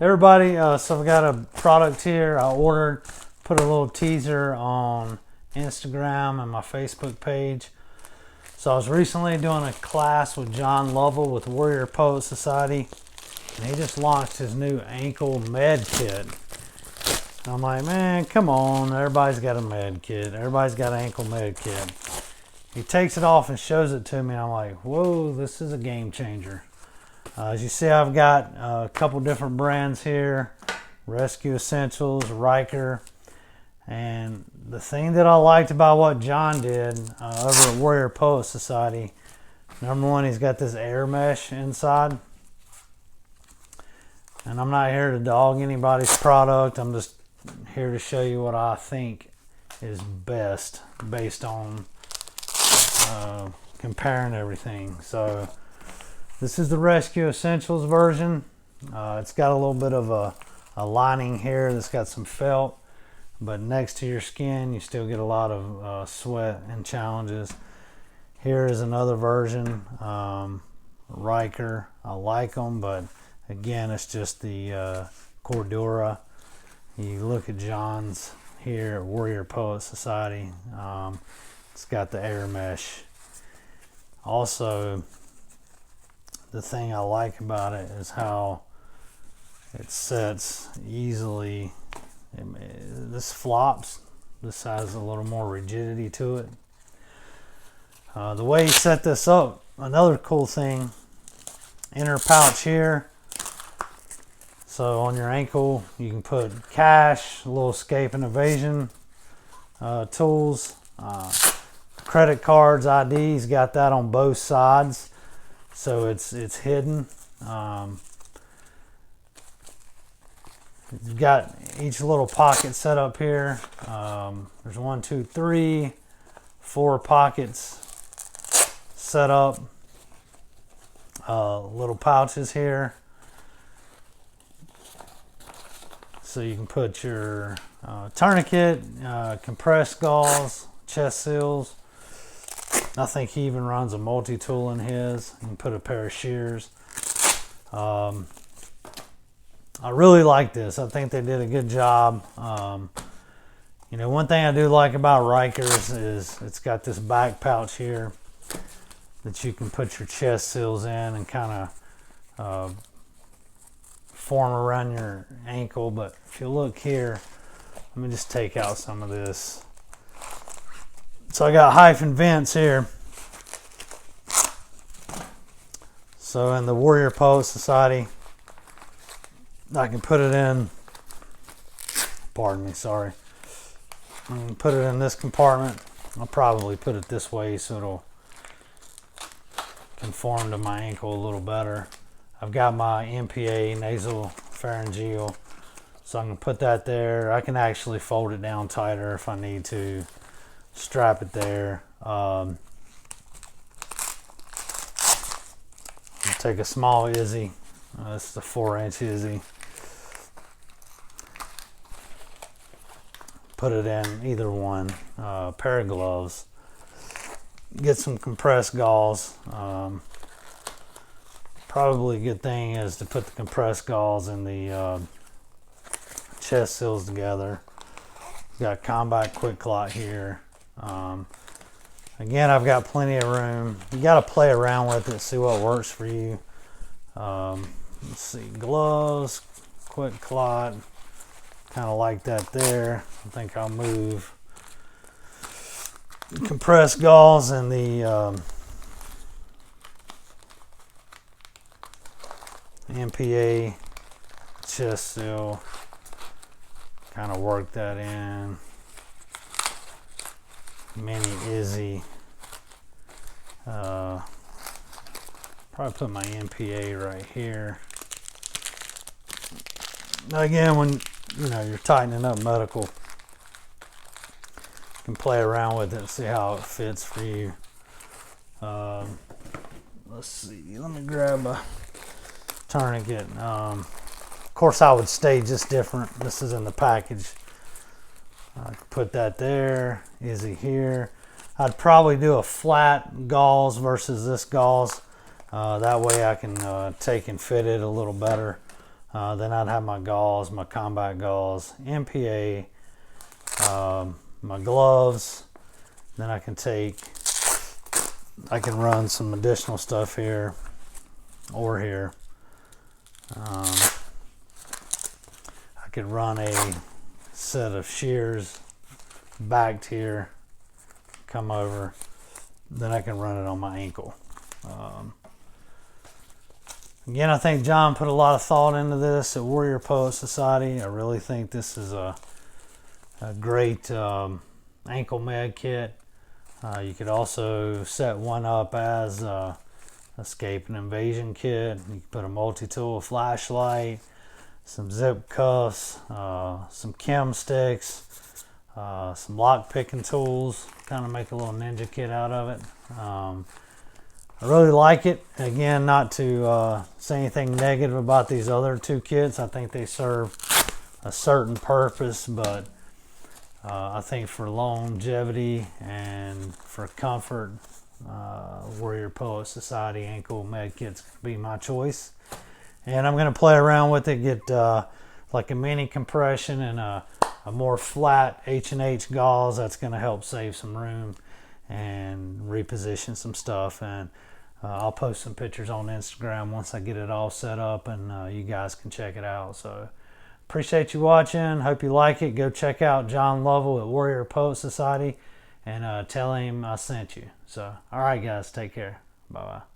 Everybody, so I've got a product here I ordered, put a little teaser on Instagram and my Facebook page. So I was recently doing a class with John Lovell with Warrior Poet Society, and he just launched his new ankle med kit. And I'm like, man, come on, everybody's got a med kit. Everybody's got an ankle med kit. He takes it off and shows it to me, and I'm like, whoa, this is a game changer. As you see, I've got a couple different brands here, Rescue Essentials, Riker, and the thing that I liked about what John did over at Warrior Poet Society, number one, he's got this air mesh inside, and I'm not here to dog anybody's product. I'm just here to show you what I think is best based on comparing everything. So this is the Rescue Essentials version. It's got a little bit of a lining here that's got some felt, but next to your skin you still get a lot of sweat and challenges. Here is another version, Riker. I like them, but again, it's just the Cordura. You look at John's here at Warrior Poet Society. It's got the air mesh. Also, the thing I like about it is how it sets easily. This flops. This has a little more rigidity to it. The way you set this up, another cool thing, inner pouch here. So on your ankle, you can put cash, a little escape and evasion tools, credit cards, IDs. Got that on both sides, so it's hidden. You've got each little pocket set up here. There's 1, 2, 3, 4 pockets set up. Little pouches here, so you can put your tourniquet, compressed gauze, chest seals. I think he even runs a multi-tool in his. You can put a pair of shears. I really like this. I think they did a good job. You know, one thing I do like about Rikers is it's got this back pouch here that you can put your chest seals in and kind of form around your ankle. But if you look here, let me just take out some of this. So I got hyphen vents here. So in the Warrior Poet Society, I can put it in, pardon me, sorry. I can put it in this compartment. I'll probably put it this way so it'll conform to my ankle a little better. I've got my MPA, nasal pharyngeal, so I'm going to put that there. I can actually fold it down tighter if I need to, strap it there. I'll take a small Izzy. This is a 4-inch Izzy. Put it in either one. Pair of gloves. Get some compressed gauze. Probably a good thing is to put the compressed gauze and the chest seals together. Got Combat Quick Clot here. Again, I've got plenty of room. You got to play around with it, see what works for you. Let's see, gloves, Quick Clot, kind of like that there. I think I'll move compressed gauze and the MPA chest seal, kind of work that in. Mini Izzy, probably put my MPA right here. Now again, when you're tightening up medical, you can play around with it and see how it fits for you. Let's see, let me grab a tourniquet. Of course, I would stage this different. This is in the package. I could put that there, Izzy here. I'd probably do a flat gauze versus this gauze. That way I can take and fit it a little better. Then I'd have my gauze, my combat gauze, MPA, my gloves. Then I can run some additional stuff here or here. I could run a set of shears backed here, come over, then I can run it on my ankle. Again, I think John put a lot of thought into this at Warrior Poet Society. I really think this is a great ankle med kit. You could also set one up as escape and invasion kit. You can put a multi-tool, flashlight, some zip cuffs, some chem sticks, some lock picking tools, kind of make a little ninja kit out of it. I really like it. Again, not to say anything negative about these other two kits. I think they serve a certain purpose, but I think for longevity and for comfort, Warrior Poet Society ankle med kits could be my choice. And I'm going to play around with it, get like a mini compression and a more flat H&H gauze. That's going to help save some room and reposition some stuff. And I'll post some pictures on Instagram once I get it all set up, and you guys can check it out. So appreciate you watching. Hope you like it. Go check out John Lovell at Warrior Poet Society and tell him I sent you. So all right guys, take care. Bye bye.